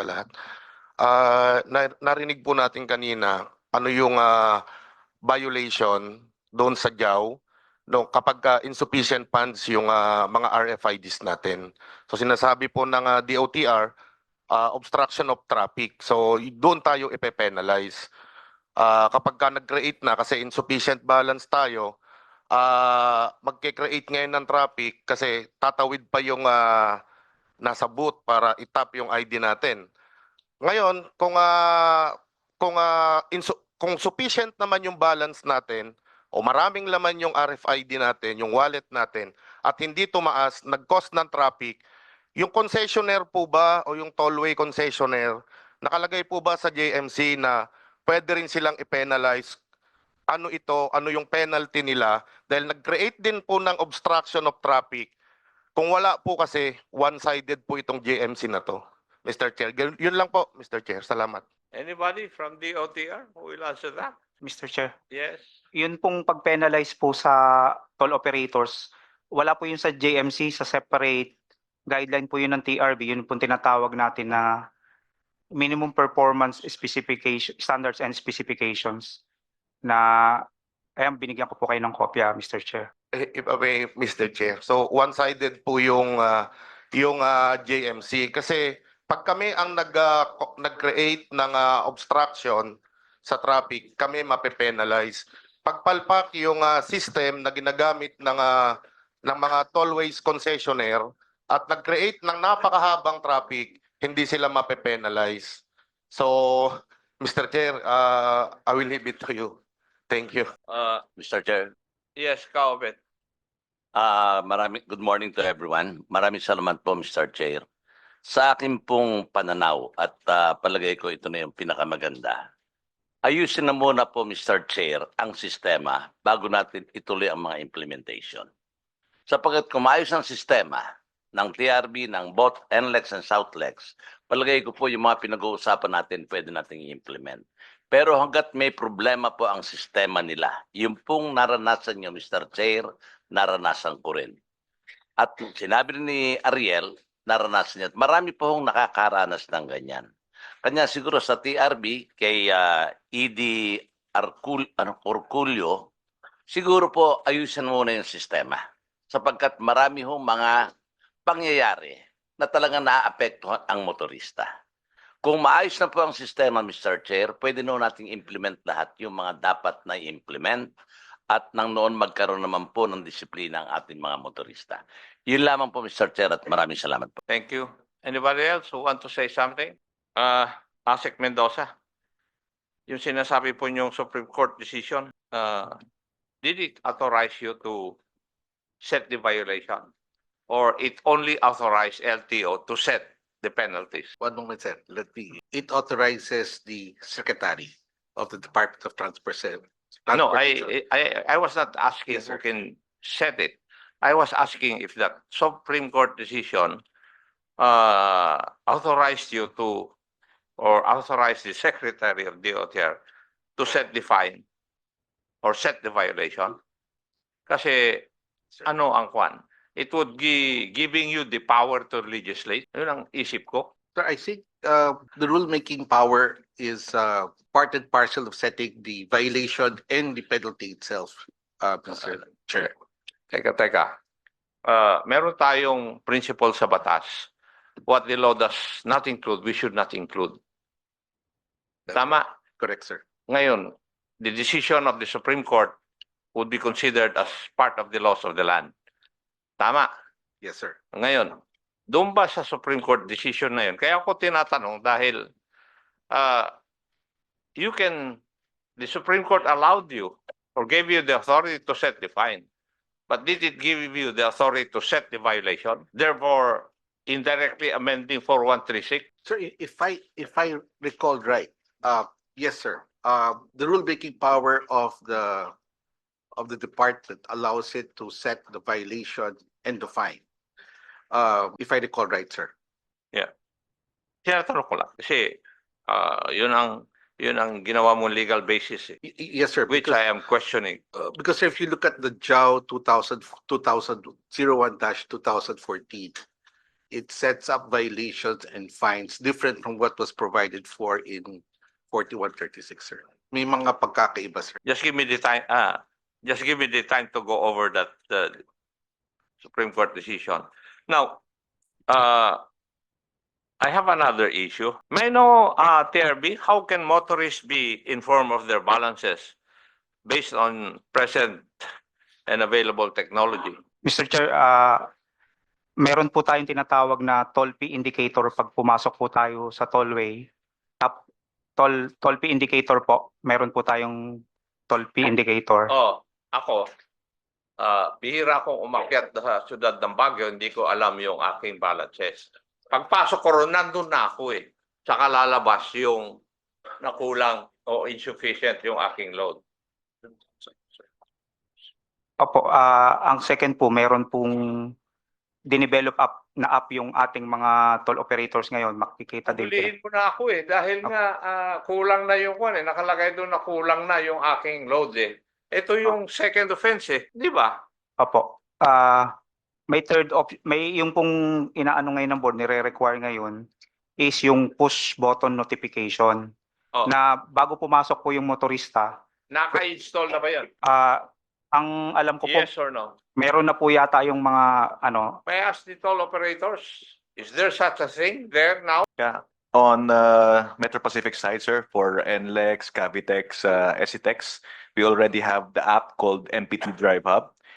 lahat. Narinig po natin kanina ano yung violation doon sa JAW no, kapag insufficient funds yung mga RFIDs natin. So sinasabi po ng DOTR, obstruction of traffic. So doon tayo ipe-penalize. Kapag nag-create na kasi insufficient balance tayo, magke-create ngayon ng traffic kasi tatawid pa yung nasa booth para itap yung ID natin. Ngayon, kung sufficient naman yung balance natin o maraming laman yung RFID natin, yung wallet natin at hindi tumaas, nag-cause ng traffic, yung concessionaire po ba o yung tollway concessionaire, nakalagay po ba sa JMC na pwede rin silang i-penalize? Ano ito, ano yung penalty nila dahil nag-create din po ng obstruction of traffic. Kung wala po kasi, one-sided po itong JMC na to. Mr. Chair, yun lang po, Mr. Chair. Salamat. Anybody from the OTR who will answer that? Mr. Chair, Yes. yun pong pag-penalize po sa toll operators, wala po yun sa JMC, sa separate guideline po yun ng TRB, yun pong tinatawag natin na minimum performance specification, standards and specifications na, ayan, binigyan ko po kayo ng kopya, Mr. Chair. If I may, Mr. Chair. So, one-sided po yung JMC. Kasi pag kami ang nag-create ng obstruction sa traffic, kami mape-penalize. Pagpalpak yung system na ginagamit ng mga tollways concessionaire at nag-create ng napakahabang traffic, hindi sila mape-penalize. So, Mr. Chair, I will leave it to you. Thank you. Mr. Chair, Yes, Kaobet. good morning to everyone. Maraming salamat po, Mr. Chair. Sa akin pong pananaw at palagay ko ito na yung pinakamaganda. Ayusin na muna po, Mr. Chair, ang sistema bago natin ituloy ang mga implementation. Sapagkat kung maayos ang sistema ng TRB, ng both NLEX and SouthLEX, palagay ko po yung mga pinag-uusapan natin pwede natin i-implement. Pero hanggat may problema po ang sistema nila, yung pong naranasan nyo, Mr. Chair, naranasan ko rin. At sinabi ni Ariel, naranasan niya. Marami po hong nakakaranas ng ganyan. Kanya siguro sa TRB, kay ED Orculio, siguro po ayusin muna yung sistema. Sapagkat marami hong mga pangyayari na talagang naaapektuhan ang motorista. Kung maayos na po ang sistema, Mr. Chair, pwede noon nating implement lahat yung mga dapat na i-implement at nang noon magkaroon naman po ng disiplina ang ating mga motorista. Yun lamang po, Mr. Chair, at maraming salamat po. Thank you. Anybody else who want to say something? Asik Mendoza. Yung sinasabi po yung Supreme Court decision, did it authorize you to set the violation? Or it only authorized LTO to set the penalties? One moment, sir. It authorizes the Secretary of the Department of No, Transportation. I was not asking Yes, who sir. can set it. I was asking if that Supreme Court decision authorized you to, or authorized the Secretary of DOTR to set the fine or set the violation. Kasi Sir. ano ang kwan? It would be giving you the power to legislate. Yun ang isip ko. Sir, I think the rulemaking power is part and parcel of setting the violation and the penalty itself, Mr. Chair. Teka. Meron tayong principle sa batas. What the law does not include, we should not include. Tama? Correct, sir. Ngayon, the decision of the Supreme Court would be considered as part of the laws of the land. Tama? Yes, sir. Ngayon, doon ba sa Supreme Court decision na yun? Kaya ako tinatanong dahil the Supreme Court allowed you or gave you the authority to set the fine. But did it give you the authority to set the violation? Therefore, indirectly amending 4136? Sir, if I recall right, yes, sir. The rulemaking power of the department allows it to set the violation and the fine. If I recall right, sir. Tinatanong ko lang. Kasi yun ang ginawa mong legal basis, Yes, sir. which I am questioning. Because if you look at the JAW 01-2014, it sets up violations and fines different from what was provided for in 4136, sir. May mga pagkakaiba, sir. Just give me the time, just give me the time to go over that, Supreme Court decision. Now, I have another issue. May I know, TRB, how can motorists be informed of their balances based on present and available technology? Mr. Chair, meron po tayong tinatawag na toll fee indicator pag pumasok po tayo sa tollway. Toll fee indicator po, meron po tayong toll fee indicator. Oh, ako, bihira akong umakyat sa siyudad ng Baguio, hindi ko alam yung aking balances. Pagpasok ko ron, nandun na ako eh. Saka lalabas yung nakulang o insufficient yung aking load. Opo, ang second po, meron pong dinevelop na app yung ating mga toll operators ngayon. Makikita din po. Huliin mo na ako eh. Dahil nga kulang na yung kwan eh. Nakalagay doon na kulang na yung aking load eh. Ito yung second offense eh. Di ba? Opo. May may yung pong inaano ngayon ng board, nire-require ngayon is yung push button notification. Oh. Na bago pumasok po yung motorista, Naka-install na ba yun? ang alam ko po, Yes or no? meron na po yata yung mga ano, May I ask the toll operators, is there such a thing there now? On Metro Pacific side, sir, for NLEX, Cavitex, SCTEX, we already have the app called MPT Drive Hub.